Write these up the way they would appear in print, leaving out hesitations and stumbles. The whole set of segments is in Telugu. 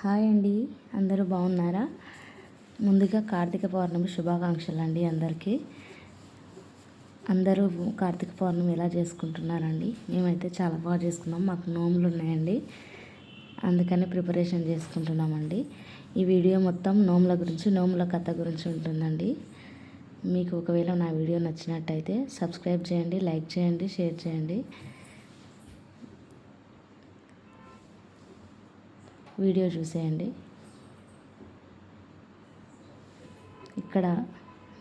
హాయ్ అండి, అందరూ బాగున్నారా? ముందుగా కార్తీక పౌర్ణమి శుభాకాంక్షలు అండి అందరికీ. అందరూ కార్తీక పౌర్ణమి ఎలా చేసుకుంటున్నారండి? మేమైతే చాలా బాగా చేసుకున్నాం. మాకు నోములు ఉన్నాయండి, అందుకని ప్రిపరేషన్ చేసుకుంటున్నామండి. ఈ వీడియో మొత్తం నోముల గురించి, నోముల కథ గురించి ఉంటుందండి. మీకు ఒకవేళ నా వీడియో నచ్చినట్టయితే సబ్స్క్రైబ్ చేయండి, లైక్ చేయండి, షేర్ చేయండి. వీడియో చూసేయండి. ఇక్కడ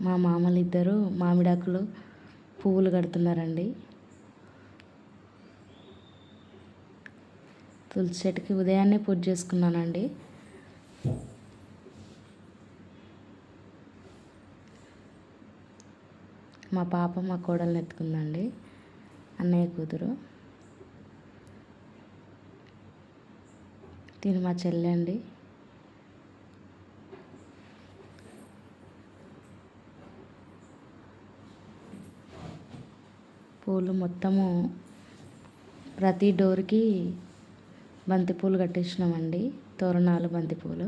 మా మామలు ఇద్దరు మామిడాకులు పువ్వులు కడుతున్నారండి. తులసి చెట్టుకి ఉదయాన్నే పూజ చేసుకున్నానండి. మా పాప మా కోడల్ని ఎత్తుకుందండి, అన్నయ్య కూతురు. తిని మా చెల్లె అండి. పూలు మొత్తము ప్రతి డోర్కి బంతిపూలు కట్టించినామండి, తోరణాలు బంతిపూలు.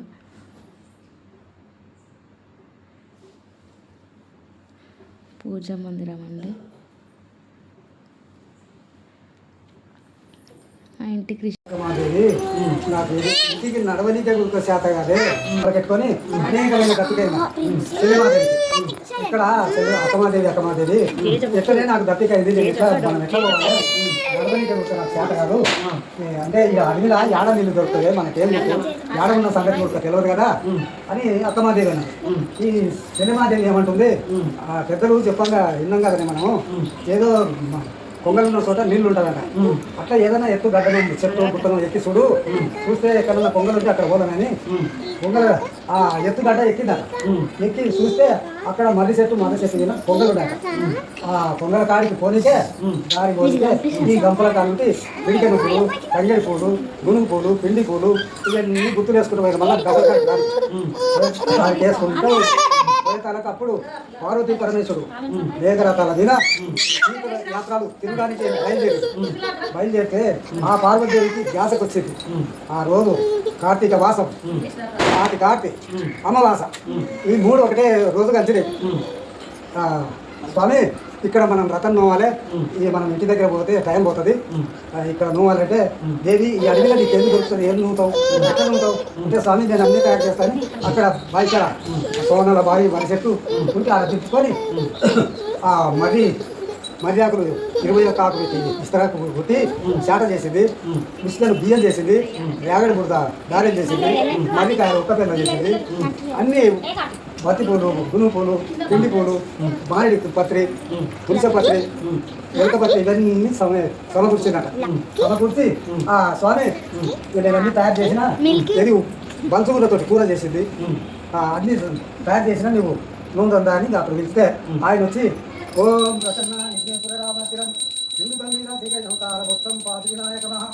పూజా మందిరం అండి. మా ఇంటికి నాకు ఇంటికి నడవనీకే గుర్తు చేత కాదే పెట్టుకొని అనేకమైన దత్తికైనా ఇక్కడ అక్కమాదేవి ఎట్లనే నాకు దత్తికైంది. మనం ఎట్లా పోవాలి, నడవనీకే గుర్తు నాకు చేత కాదు. అంటే ఇక అడవిలా యాడ నీళ్ళు దొరుకుతుంది, మనకేం యాడ ఉన్న సంగతి గుర్తు తెలియదు కదా అని అక్కమాదేవి అన్నారు. ఈ శనిమాదేవి ఏమంటుంది, పెద్దలు చెప్పంగా విన్నాం కదా మనము, ఏదో పొంగల్ ఉన్న చోట నీళ్ళు ఉంటుందంట. అట్లా ఏదైనా ఎత్తు గడ్డను చెట్టు గుట్టను ఎక్కి చూస్తే ఎక్కడన్నా పొంగల్ ఉంటే అక్కడ పోదామని పొంగల్ ఆ ఎత్తుగడ్డ ఎక్కిందట. ఎక్కి చూస్తే అక్కడ మర్రి చెట్టు మీద పొంగల్ ఉండాలి. ఆ పొంగల కాడికి పోనీకే దారి పోస్తే ఈ గంపల కాడి పిడికెన పూలు, తంగేడి పూలు, గునుగు పూలు, పిండి పూలు ఇవన్నీ గుర్తులు వేసుకుంటూ పోయారు. మళ్ళీ గంపల కాడికి వేసుకుంటూ తనకు అప్పుడు పార్వతీ పరమేశ్వరుడు మేఘరథాల దిన యాత్రలు తినడానికి బయలుదేరితే ఆ పార్వతీదేవికి ధ్యాసకు వచ్చింది. ఆ రోజు కార్తీక వాసం, కార్తీ అమావాస, ఈ మూడు ఒకటే రోజు కలిసి స్వామి ఇక్కడ మనం రథం నోవాలి, ఇది మనం ఇంటి దగ్గర పోతే టైం పోతుంది. ఇక్కడ నూవాలంటే దేవి ఈ అడవిలో నీకు ఎందుకు దొరుకుతుంది, ఏం నూతావు, ఎక్కడ నూతావు అంటే స్వామి నేను అన్నీ తయారు చేస్తాను. అక్కడ బయట సోనాల బావి మర్రి చెట్టు ఉంటే అలా తిప్పుకొని ఆ మర్రి ఆకులు 21 ఆకులు పెట్టి ఇస్తరాకు కొట్టి చేట చేసింది, మిషన్ బియ్యం చేసింది, రేగడి బురద గారెలు చేసింది, మర్రికాయ ఒక్క పిల్ల చేసింది. అన్నీ బత్తి పూలు, గునుగు పూలు, పిండి పూలు, మామిడి పత్రి, పులుస పత్రి, ఎలక పత్రి ఇవన్నీ సమకూర్చిందట. సమకూర్చి ఆ స్వామి ఇవన్నీ తయారు చేసిన ఇది బంచుగులతో కూర చేసింది. అన్ని తయారు చేసినా నువ్వు నూనె అని అప్పుడు పిలిస్తే ఆయన వచ్చి ఓం ప్రసన్న నిజ్ఞపురరామతిరం సింధు బంధీన శ్రీకైనవతార మొత్తం పాతి వినాయక మహా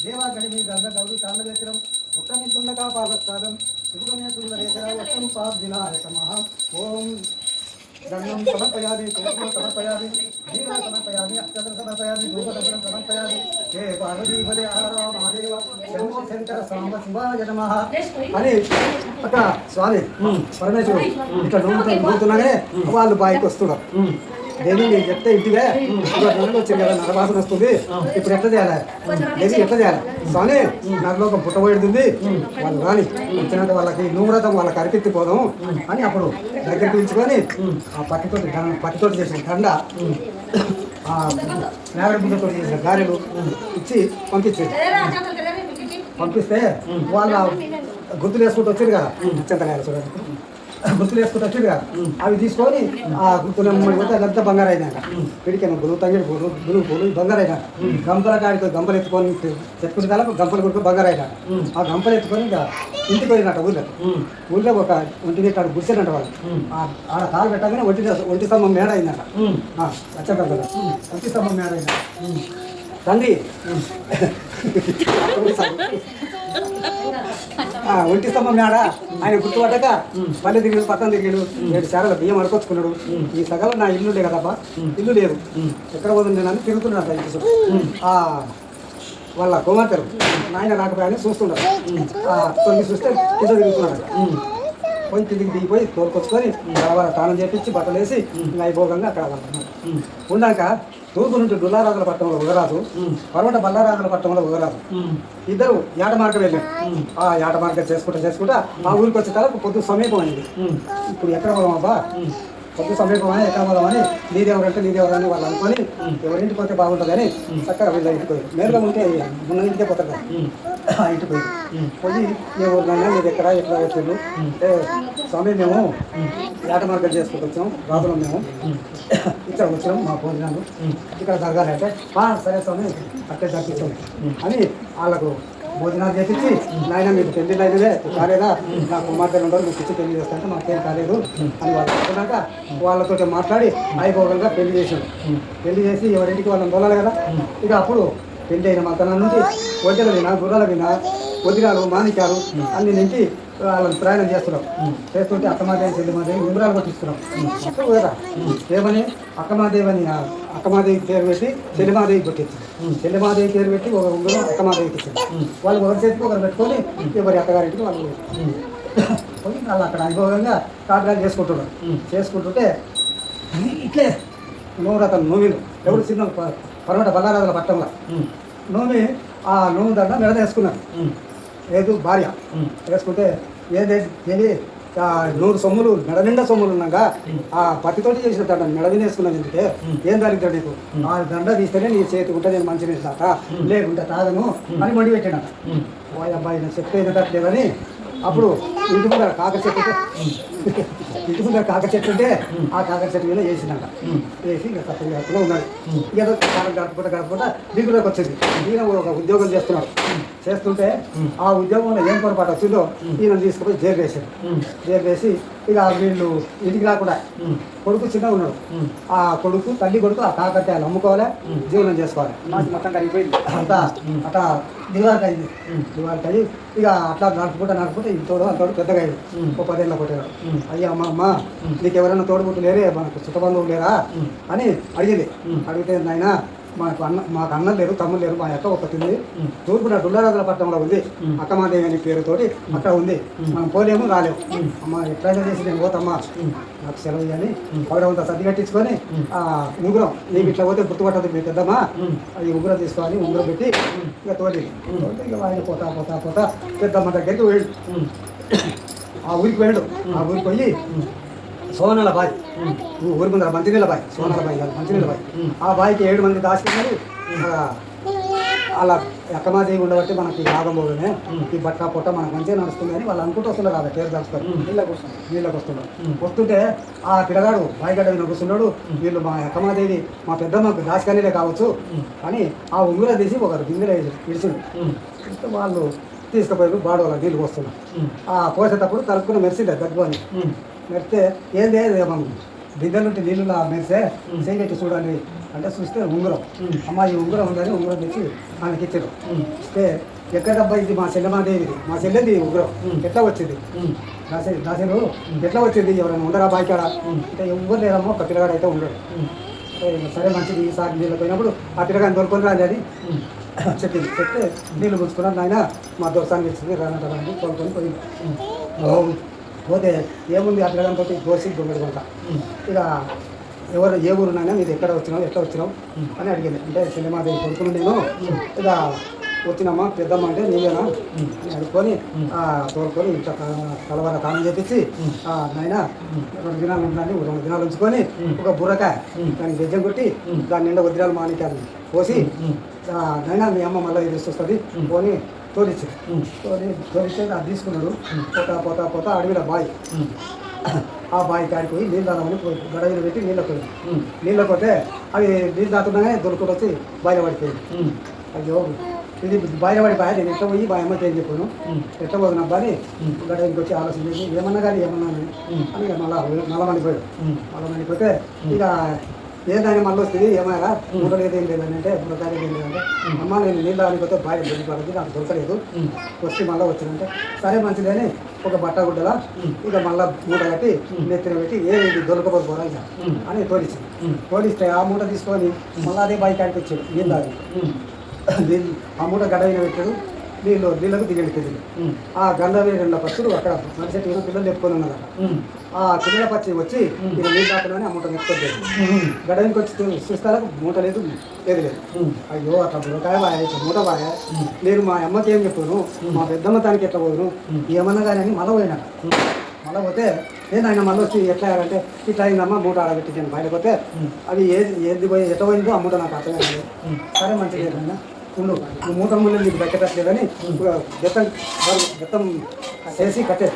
దేవాగణి గంగ గౌరీ కాండవేశ్వరం ఉత్తమి పుండకా పాదస్కారం శుభగమ్య సుందరేశ్వర ఉత్తమ పాద్ వినాయక మహా ఓం గంగం సమర్పయామి, తులసం సమర్పయామి, దీపం సమర్పయామి, అక్షతం సమర్పయామి, ధూపదర్శనం సమర్పయామి. హే పార్వతీపదే హర మహాదేవ శంభో శంకర సాంబ శివాయ నమః అని అక్కడ స్వామి పరమేశ్వరుడు ఇట్లా నూరుతున్నానే వాళ్ళు బాయికి వస్తున్నారు. దేవి నేను చెప్తే ఇంటివే నూనె వచ్చింది కదా, నరవాసన వస్తుంది, ఇప్పుడు ఎట్లా చేయాలి, దేవి ఎట్లా చేయాలి స్వామి, నరలోకం పుట్టబోయేది వాళ్ళు కానీ వచ్చినట్టు వాళ్ళకి నూవ్రతం వాళ్ళకి అరికెత్తిపోదాం అని అప్పుడు దగ్గర పిలుచుకొని ఆ పట్టితోటి చేసిన దండ, ఆ నేరడి బుద్ధతో చేసిన గారెలు ఇచ్చి పంపిస్తే వాళ్ళ గుర్తులు వేసుకుంటూ వచ్చారు కదా, చింతకాయలు చూడండి గుర్తులు వేసుకుంటూ వచ్చారు కదా, అవి తీసుకొని ఆ గుర్తులు పోతే అదంతా బంగారు అయినాక పిడికెన పూలు, తంగిడి పూలు, గురువు పూలు బంగారు అయినా గంపల కాడికి గంపలు ఎత్తుకొని చెప్పుకునే కాలకు గంపలు కొడుకు బంగారు అయినా ఆ గంపలు ఎత్తుకొని ఇంకా ఇంటికి పోయినట్ట ఊళ్ళో ఒక ఒంటి కాడు గుర్చినట్ట వాళ్ళు ఆడ కాలు పెట్టగానే ఒంటి స్తంభం మేడ అయిందట. వచ్చాక ఒంటి స్తంభం మేడ అయినా తండ్రి ఒంటి స్తంభం మేడ ఆయన గుర్తుపడ్డాక పల్లె తిరిగి పక్కన తిరిగాడు, 7 శారల బియ్యం అడుకొచ్చుకున్నాడు. ఈ సగల నా ఇల్లు కదబ్బా, ఇల్లు లేదు, ఎక్కడ పోతుంది నేను అని తిరుగుతున్నాడు. వాళ్ళ కుమార్తెలు నాయన రాకపోయాని చూస్తున్నారు. కొన్ని చూస్తే కింద తిరుగుతున్నాడు. పోయి కిందికి దిగిపోయి తోలుకొచ్చుకొని వాళ్ళ తానం చేపించి బట్టలు వేసి నైభోగంగా అక్కడ వాళ్ళు ఉన్నాక తూర్పు నుండి డుల్లారాజుల పట్టణంలో ఉగరాజు, పర్వట బల్లారాజుల పట్టణంలో ఉగరాజు ఇద్దరు యాట మార్గం వెళ్ళారు. ఆ యాట మార్గం చేసుకుంటా మా ఊరికి వచ్చే తరకు పొద్దు సమీపం అయింది. ఇప్పుడు ఎక్కడ పోదాం అబ్బా, పొద్దు సమీపమని ఎక్కడ పోదామని నీదెవరంటే వాళ్ళు అనుకొని ఎవరింటికి పోతే బాగుంటుందని చక్కగా వీళ్ళ ఇంటికి పోయి నేరుగా ఉంటే ఉన్న ఇంటికే పోతారు కదా, ఆ ఇంటికి పోయి ఏ ఊరినైనా మీరు ఎట్లా వచ్చిండు అంటే స్వామి మేము యాట మార్గం చేసుకుంటూ వచ్చాం, రాజులం మేము ఇక్కడ వచ్చాం, మా భోజనాలు ఇక్కడ జరగాలంటే సరే స్వామి అట్టే జరిపించాం అని వాళ్ళకు భోజనాలు చేపించి నాయన మీకు పెళ్లి అయినదే కాలేదా, నా కుమార్తెలు ఉండరు మీకు ఇచ్చి పెళ్లి చేస్తాంటే మాకేం కాలేదు అని వాళ్ళు అనుకున్నాక వాళ్ళతో మాట్లాడి అయిపోగంగా పెళ్లి చేసాం. పెళ్లి చేసి ఎవరింటికి వాళ్ళని తోలాలి కదా. ఇక అప్పుడు పెళ్లి అయిన మతనం నుంచి ఒడ్డెల వినా గుర్రాల వినా వదిరాలు మాణిక్యాలు అన్ని నుంచి వాళ్ళని ప్రయాణం చేస్తున్నాం. చేస్తుంటే అక్కమాదేవి చెల్లిమాదేవి ఉంగరాలు కొట్టిస్తున్నాం కదా. ఏమని అక్కమాదేవి పేరు పెట్టి చెల్లిమాదేవి కొట్టించింది. చెల్లిమాదేవి పేరు పెట్టి ఒక ఉంగరం అక్కమాదేవికి ఇచ్చింది. వాళ్ళు ఒకరి చేతికి ఒకరు పెట్టుకొని ఎవరి అత్తగారింటికి వాళ్ళు వాళ్ళు అక్కడ అనుభవంగా కాపురాలు చేసుకుంటుంటే ఇట్లే నూరతను నూనెలు ఎవరు చిన్న పర్వట బల్లారాజుల పట్టంలో నూనె ఆ నూనె దండ మెడ వేసుకున్నాను. లేదు భార్య వేసుకుంటే ఏది 100 సొమ్ములు మెడ నిండా సొమ్ములు ఉన్నాగా ఆ పత్తితోటి చేసిన దండ మెడ మీద వేసుకున్నాను. ఎందుకంటే ఏం దానికి నీకు ఆ దండ తీస్తేనే నీ చేతి ఉంటే నేను మంచి నీళ్ళాక లేకుంటే తాగను అని మండి పెట్టాను. ఓ అబ్బాయి నేను చెప్పేదట్లేదని అప్పుడు ఇంటి ముందర కాక చెట్టు ఉంటే ఆ కాకర చెట్టు మీద వేసినాక వేసి ఇంకా తప్పకుండా ఉన్నాడు. ఏదో కాలం గడపకుండా దిగులోకి వచ్చింది. ఈయన ఒక ఉద్యోగం చేస్తుంటే ఆ ఉద్యోగంలో ఏం పొరపాటు వచ్చిందో ఈయన తీసుకుపోయి జైలు వేసి ఇక వీళ్ళు ఇంటికి రాకుండా కొడుకు చిన్న ఉన్నాడు. ఆ తల్లి కొడుకు ఆ కాకరకాయలు అమ్ముకోవాలి, జీవనం చేసుకోవాలి. మొత్తం కలిగిపోయింది అట్లా దివారికి అయ్యి ఇక అట్లా నడుపుకుంటే ఇంతోడు అంతోడు పెద్దగా అయ్యి 10 ఏళ్ళ కొట్టేవాడు. అయ్యా అమ్మ నీకు ఎవరైనా తోడుబుట్టు లేరే, మనకు చుట్టబంధువులు లేరా అని అడిగింది. అడిగితే నాయన మాకు అన్నలు లేరు, తమ్ముడు లేరు, మా అక్క ఒకటింది తూర్పున డుల్లారాజుల పట్టణంలో ఉంది, అక్కమాదేవి అనే పేరుతోటి అక్కడ ఉంది, మనం పోలేము రాలేము. అమ్మ ఎట్లయినా చేసి నేను పోతమ్మా నాకు సెలవు అని పౌరవంతా సర్ది కట్టించుకొని ఆ ఉంగరం నీకు ఇట్లా పోతే గుర్తుపట్టదు మీ పెద్దమ్మా, అది ఉంగరం తీసుకోవాలి ఉంగరం పెట్టి ఇక తోలి ఇక ఆయన పోతా పెద్దమ్మ దగ్గరికి వెళ్ళి ఆ ఊరికి పోయి సోనాల బాయ్ ఊరి ముందర మంచినీళ్ళ బాయ్, సోనాల బాయ్ కాదు మంచినీళ్ళ బాయ్. ఆ బాయ్కి 7 మంది దాచుకున్నారు. అలా అక్కమాదేవి ఉండబట్టి మనకి లాభం పోగానే ఈ బట్ట పొట్ట మనకు మంచిగా నడుస్తుంది అని వాళ్ళు అనుకుంటూ వస్తున్నారు. కదా పేరు దాచుకొని నీళ్ళకి వస్తున్నారు. వస్తుంటే ఆ పిల్లగాడు బాయిగడ్డ మీద కూర్చున్నాడు. వీళ్ళు మా అక్కమాదేవి మా పెద్దమ్మకు దాచుకనీలే కావచ్చు అని ఆ ఉంగుర తీసి ఒకరు గింజలు ఇడిచిండు. వాళ్ళు తీసుకుపోయి బాడోళ్ళ నీళ్ళు పోస్తున్నారు. ఆ పోసేటప్పుడు తలుపుకుని మెరిసిండే దగ్గు అని మెరిస్తే ఏందే దిగ్గలుంటే నీళ్ళు మెరిసే చేయగట్టి చూడండి అంటే చూస్తే ఉంగరం. అమ్మ ఈ ఉంగరం ఉందని ఉంగరం తెచ్చి ఆయనకి ఇచ్చారు. ఇస్తే ఎక్కడబ్బా ఇది మా చెల్లెమాదేవిది, మా చెల్లెది ఉంగరం ఎట్లా వచ్చింది దాసరు ఎట్లా వచ్చింది ఎవరైనా ఉండరా బాయికాడ అంటే ఎవరు లేరమ్మో ఒక పిల్లగాడు అయితే ఉండడు. సరే మంచిది ఈసారి నీళ్ళు పోయినప్పుడు ఆ పిల్లగాని దొరుకుని రాలి అని చెప్తే నీళ్ళు పుచ్చుకున్నాను. నాయన మా దోసానికి ఇచ్చింది రానంటే తోలుకొని పోయి పోతే ఏముంది ఆ పిల్లగానితో దోసి దొంగడు కొంట. ఇక ఎవరు ఏ ఊరునైనా మీరు ఎట్లా వచ్చినావు అని అడిగింది. అంటే సినిమాదేవి కొడుకును నేను ఇక వచ్చినమ్మా పెద్దమ్మ అంటే నీవేనా అని అడుక్కొని తోలుకొని ఇంట్లో కలవర తానం చేపించి నాయన 2 దినాలు ఉండాలి, 2 దినాలు ఉంచుకొని ఒక బుర్రకాయ దానికి బెజ్జం కొట్టి దాని నిండా వదిరాలు మాణిక్యాలు పోసి నాయన మీ అమ్మ మళ్ళీ ఇది వస్తుంది పోని తోలిచ్చింది. తోలిస్తే అది తీసుకున్నాడు. పోతా అడవిలో బాయ్ ఆ బావి కాడికి పోయి నీళ్ళు తాగమని గడవలు పెట్టి నీళ్ళ పోతే అవి నీళ్ళు తాగుతుండగానే దొరుకుడు వచ్చి బాయిలో పడిపోయింది. అయ్యో ఇది బాయిలో పడిపోయా నేను ఎట్లా పోయి బాయ్ అమ్మకి ఏం చెప్పాను ఎట్లా పోతున్నా అని గడవకి వచ్చి ఆలోచన చేసి ఏమన్నా కానీ ఏమన్నా అని మళ్ళీ మళ్ళీ ఇక ఏదైనా మళ్ళీ వస్తుంది ఏమైనా మూడలు ఏదేం లేదని అంటే బుర్రకాయ ఏం లేదంటే అమ్మ నేను నీళ్ళు ఆడిపోతే బాగా బయట పడుతుంది నాకు దొరకలేదు వచ్చి మళ్ళీ వచ్చిందంటే సరే మంచిదని ఒక బట్ట గుడ్డలా ఇక మళ్ళీ మూట కట్టి నెత్తిన పెట్టి ఏది దొరకపోతే ఇక అని తోలిస్తే ఆ మూట తీసుకొని మళ్ళీ అదే బైక్ అనిపించాడు నీళ్ళు ఆడి ఆ మూట గడ్డ మీద పెట్టాడు, నీళ్ళకు దిగండి పెద్దలు. ఆ గంధ వేరున్న పచ్చులు అక్కడ మనిషి పిల్లలు ఎత్తుకొని ఉన్నారు. ఆ పిల్లల పచ్చి వచ్చి నేను నీళ్ళు తాకలని ఆ మూట ఎత్తుకోలేదు. గడ్డకి వచ్చి చూస్తారా మూట లేదు, ఏది లేదు. అయ్యో అట్లా బుడకాయ బాయ్, మూట బాయ్, నేను మా అమ్మకి ఏం చెప్పాను, మా పెద్దమ్మ తానికి ఎట్లా పోదును ఏమన్నా కానీ అని మళ్ళీ పోయినా. మళ్ళీ పోతే నేను ఆయన మళ్ళీ వచ్చి ఎట్లా అయ్యారంటే ఇట్లా అయిందమ్మా మూట ఆడబెట్టి నేను బయటపోతే అది ఏది పోయి ఎట్లా పోయిందో ఆ మూట నాకు అర్థమే కాదు. సరే మంచిగా ఏదన్నా ఉండు, నువ్వు మూట ముళ్ళు నీకు దక్కట్లేదని బెత్తం చేసి బెత్తం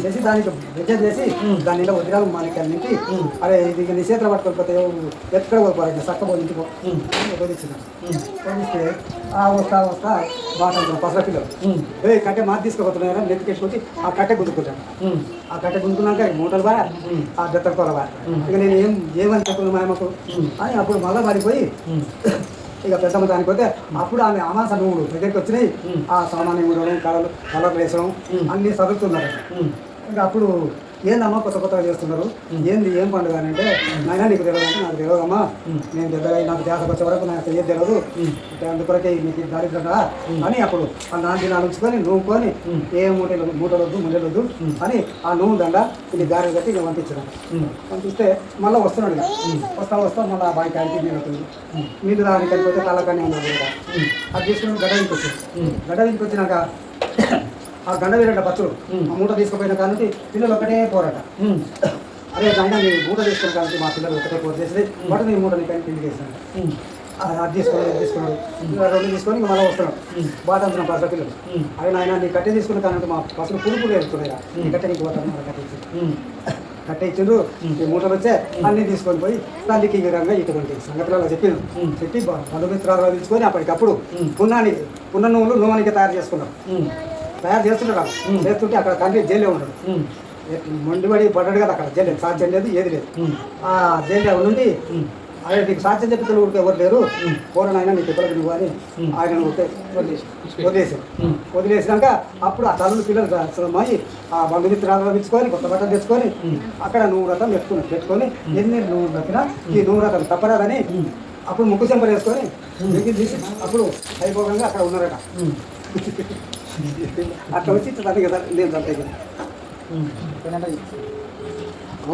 చేసి దానికి వెజ్జ చేసి దాని ఇలా వదిలాలు మాలిక నింటి అరే ఇది నీ చేతులు పట్టుకోకపోతే ఎక్కడ పోయి చక్క పోయి ఇంటికి వదిలించిన వదిలిస్తే వస్తా బాగా పసల పిల్లలు కట్టె మాది తీసుకోబోతున్నాయని నెత్తికేసుకొచ్చి ఆ కట్టె గుంజుకుంటాను. ఆ కట్టె గుంజుకున్నాక మూటలు బాగా ఆ బెత్తల కూర బాగా ఇక నేను ఏమని చెప్పుకున్నా మా అమ్మకు అని అప్పుడు మళ్ళీ మారిపోయి ఇక పెద్దమ్మ దానికి పోతే అప్పుడు ఆమె అమాస నువ్వులు దగ్గరికి వచ్చినాయి. ఆ సామాన్యం ఉండడం కలర్లు వేసడం అన్నీ చదువుతున్నారు. ఇంకా అప్పుడు ఏందమ్మా కొత్తగా చేస్తున్నారు, ఏంది ఏం పండుగ అని అంటే నాయన నీకు తెలియదు అంటే నాకు తెలియదమ్మా, నేను పెద్దగా నాకు ధ్యాసకు వచ్చే వరకు నాకు ఏది తెలియదు, అందుకొరకే నీకు దారిద్రంగా అని అప్పుడు ఆ నాలుగు ఉంచుకొని నూముకొని ఏ మూటలొద్దు ముళ్ళొద్దు అని ఆ నూనె దండ ఇది గారెలు కట్టి నేను పంపించాను. పంపిస్తే మళ్ళీ వస్తున్నాడు. వస్తా మళ్ళీ ఆ బాయికి ఆడికి నేను అవుతుంది మీరు దానికి కలిపితే కళ్ళకనే ఉన్నది కదా. అది తీసుకుని గడ్డ ఇంటికి వచ్చినాక ఆ గండ వేరేట పచ్చులు ఆ మూట తీసుకుపోయిన కానీ పిల్లలు ఒకటే పోరాట. అదే గండ నేను మూట తీసుకున్న కానీ మా పిల్లలు ఒకటే పోర చేసి బట్ నేను మూట కానీ పిండి చేశాను. అది తీసుకున్నాడు 2 తీసుకొని ఇంకా మళ్ళీ వస్తున్నాడు బాట అంటున్నాం పసల పిల్లలు. అదే నాయన నీ కట్టె తీసుకున్న కానీ మా పసలు పురుగు వేసుకున్నాయి, నీ కట్టె నీకు పోతాను కట్టె ఇచ్చిండ్రు. ఈ మూటలు వచ్చే అన్నీ తీసుకొని పోయి తల్లికి ఈ విధంగా ఇటువంటి సంగతులలో చెప్పి బంధుమిత్రాలు తీసుకొని అప్పటికప్పుడు పున్న నూనెకి తయారు చేసుకున్నాం. తయారు చేస్తుంటాడు. చేస్తుంటే అక్కడ తండ్రి జైల్లో ఉంటాడు. మొండిబడి పడ్డాడు కదా, అక్కడ జైలు సాధ్యం లేదు, ఏది లేదు. ఆ జైలు నుండి ఆయన నీకు సాధ్యం చెప్పి ఊరికి ఎవరు లేరు, కోరనైనా నీకు ఎప్పటికి నువ్వు అని ఆయన వదిలేసినాక అప్పుడు ఆ తల్లులు పిల్లలు మాయి ఆ బంధుమిత్రాలు తెచ్చుకొని కొత్త బట్టలు తెచ్చుకొని అక్కడ నువ్వు రథం పెట్టుకొని ఎన్ని నువ్వు దక్కినా ఈ నువ్వు రథం తప్పరాదని అప్పుడు ముక్కు చెంపలు వేసుకొని తీసి అప్పుడు అయిపోగా అక్కడ ఉన్నారట. అట్లా వచ్చి తల్లి కదా నేను చంపేది.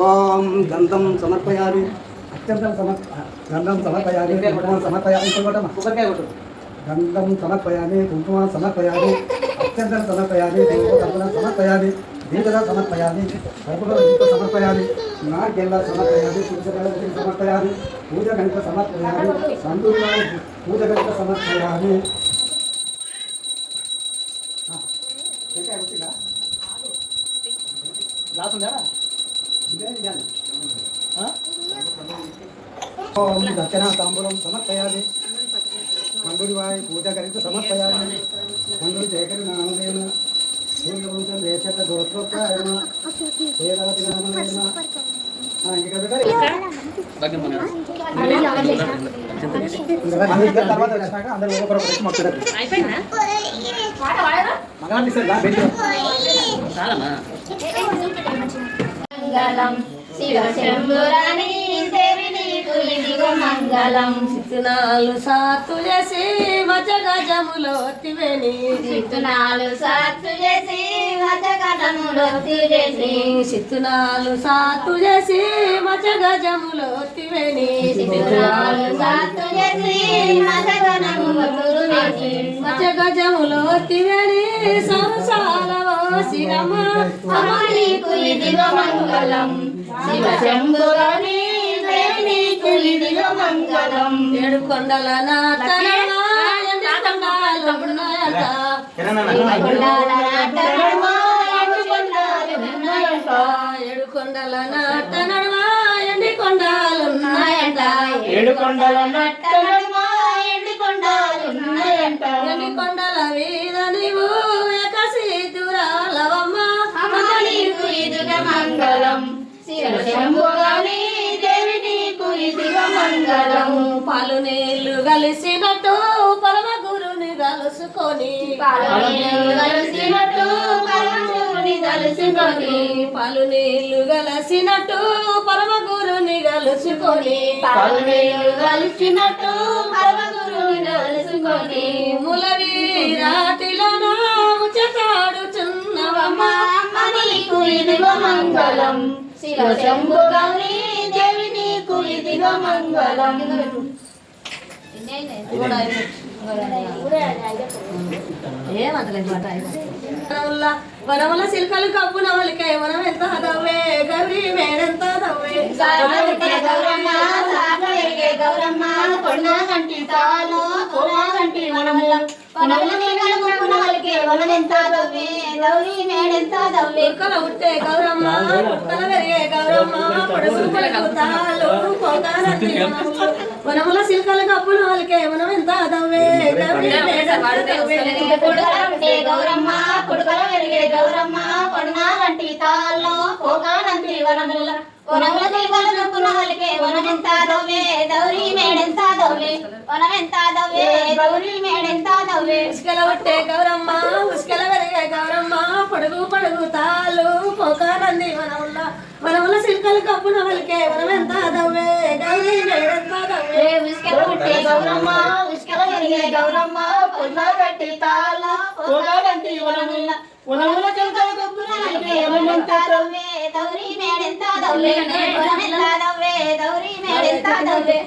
ఓం గంధం సమర్పయాలి, గంధం సమర్పయాలి, కుంకుమం సమర్పయాలి, గంధం సమర్పయాలి, కుంకుమం సమర్పయాలి, అత్యంతం సమర్పయాలి, సమర్పయాలి, దీపద సమర్పయాలి, కర్పూర దీప సమర్పయాలి, నాగెల్ల సమర్పయాలి, సమర్పయాలి, పూజ గణిత సమర్పయాలి, సందూరి పూజ గణిత సమర్పయాలి. దక్షిణ తాంబూలం సమర్పయాలి, కందూరివాయి పూజ గణిత సమర్పయాలి, కందూరి జయకరి నామదేన సూర్యవంశం దేశ గోత్రోత్సాహన వేదవతి నామదేన. తర్వాత వచ్చినాక అందరూ ఒకరు మంగళం శివ శంభురాణి దేవి నీకు ఇదిగో మంగళం. చిత్తునాలు సాత్తు చేసి మజగజములో తివేని, చిత్తునాలు సాత్తు చేసి మజగజములో తివేని, చిత్తునాలు సాత్తు చేసి మజగజములో తివేని, చిత్తునాలు సాత్తు చేసి మజగజములో తివేని, మజగజములో తివేని సంసారవో శిరమ నీకు ఇదిగో మంగళం. శివ శంభురాణి దేవి నీకు ఇదిగో మంగళం. 7 కొండల నాటనమా కొండల నాట నడుమా ఎండి కొండాలున్నాయంట, 7 కొండల నట్ట నడుమా ఎండి కొండాలున్నాయంట. ఎండి కొండల మీద నీవు ఏకసీతురాలవమ్మ నీకు ఇదిగో మంగళం. శివ శంభురాణి దేవి నీకు ఇదిగో మంగళం. పాలు నీళ్లు కలిసినట్టు పరమ గురుని కలుసుకొని, పాలు నీళ్లు కలిసినట్టు పరమ గురుని కలిసి దర్శించుకొని పాలు నీళ్లు గలసినట్టు పరమ గురుని గలుసుకొని పాలవేలు కలిసినట్టు పరమగురుని కలుసుకొని ములవీరాటిలో నా ముచ్చటాడుచున్నవమ్మ అమ్మ నీకు ఇదిగో మంగళం శివ శంభు గౌరీ దేవి నీకు ఇదిగో మంగళం. వనముల సిల్కలు కప్పున వలికే మనం ఎంత దవ్వే గౌరీ మేడెంత దవ్వే సాగరికే గౌరమ్మ సాగరికే గౌరమ్మ కొన్నా గంటి తాను కొన్నా గంటి వనముల వనముల నీగల గుప్పున వలికే వనమెంత దవ్వే గౌరీ మేడెంత దవ్వే. కుక్కల ఉట్టే గౌరమ్మ కుక్కల పెరిగే గౌరమ్మ పొడుగు పలుకుతాలు పోతానంది వనముల సిల్కలు కప్పున వలికే మనం ఎంత దవ్వే గౌరీ మేడెంత దవ్వే కొడుకల ఉంటే గౌరమ్మ కొడుకల వెలిగే గౌరమ్మ కొన్నా గంటి తాను పోకానంతి వనముల వనముల నీగల గుప్పున వలికే వనమెంత దవ్వే గౌరీ మేడెంత దవ్వే వనమెంత దవ్వే గౌరీ మేడెంత దవ్వే. ఉసుకల ఉట్టే గౌరమ్మ ఉసుకల పెరిగే గౌరమ్మ పొడుగు పడుగు తాలు పోకానంది వనముల సిల్కలు కప్పున వలికే వనమెంత దవ్వే గౌరీ మేడెంత దవ్వే ఉసుకల ఉంటే గౌరమ్మ ఉసుకల వెలిగే గౌరమ్మ కొన్నా గంటి తాను పోకానంతి వనముల వనముల చెంతల గుప్పున వలికే వనమెంత దవ్వే గౌరీ మేడెంత దవ్వే వనమెంత దవ్వే గౌరీ మేడెంత దవ్వే.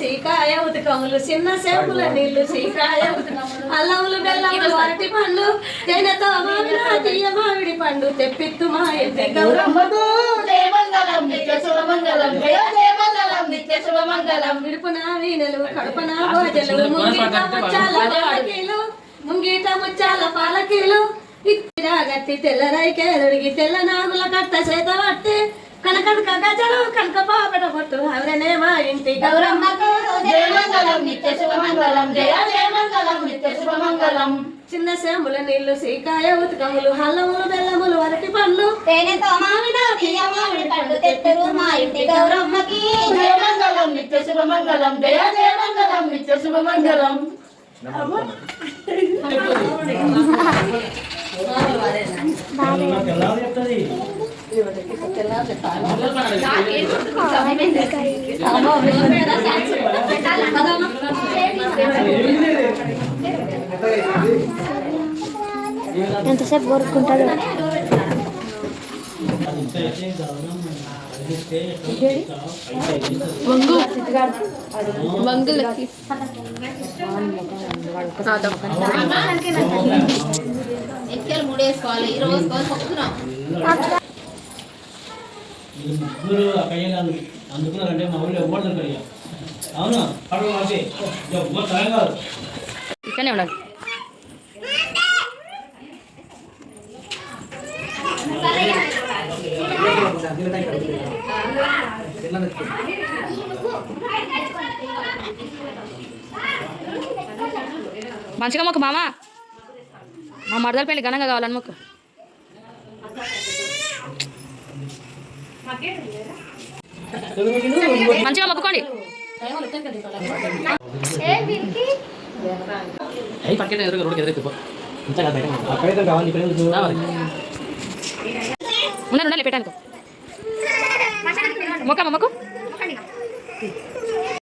సీకాయ ఉతకములు చిన్న సేపుల నీళ్లు సీకాయ ఉతకములు అల్లములు బెల్లములు అరటి పండు తేనెతో మామిడి తీయ మామిడి పండు తెప్పిత్తు మా ఇంటి గౌరమ్మకు జయమంగళం నిత్య శుభమంగళం జయ జయమంగళం నిత్య శుభమంగళం. విడుపున వీణలు కడుపున భోజలు ముంగీట ముచ్చాల పాలకీలు ముంగీట ముచ్చాల పాలకీలు గట్టి తెల్లరైకే దొడిగి తెల్ల నాగుల కట్ట చేత పట్టి కనకనక గజలు కనక పాపట పొట్టు అవరనే మా ఇంటి గౌరమ్మకు జయమంగళం నిత్య శుభమంగళం జయ జయమంగళం నిత్య శుభమంగళం. చిన్న సేముల నీళ్లు సీకాయ ఉతకములు హల్లములు బెల్లములు అరటి పండ్లు తేనెతో మామిడ తీయ మామిడి పండు తెత్తరు మా ఇంటి గౌరమ్మకి జయమంగళం నిత్య శుభమంగళం జయ జయమంగళం నిత్య శుభమంగళం. ఎంతసేపు కోరుకుంటాడు వంగులకి ఎక్కలు మూడేసుకోవాలి ఈ రోజు పొక్కుతున్నాం. ముగ్గురు అక్కయ్య అందుకున్నారంటే మా ఊళ్ళో ఎవ్వరు దొరకయ్యా. అవునా అడుగు మాకే ఎవ్వరు తరం కాదు. ఇక్కడనే ఉండాలి. మంచిగా మొక్కు మామ, మా మరదల పెళ్లి ఘనంగా కావాలని మొక్కు. మంచిగా మొక్కుకోండి. ఉండాలి పెట్టాను మొక్క మొక్కు.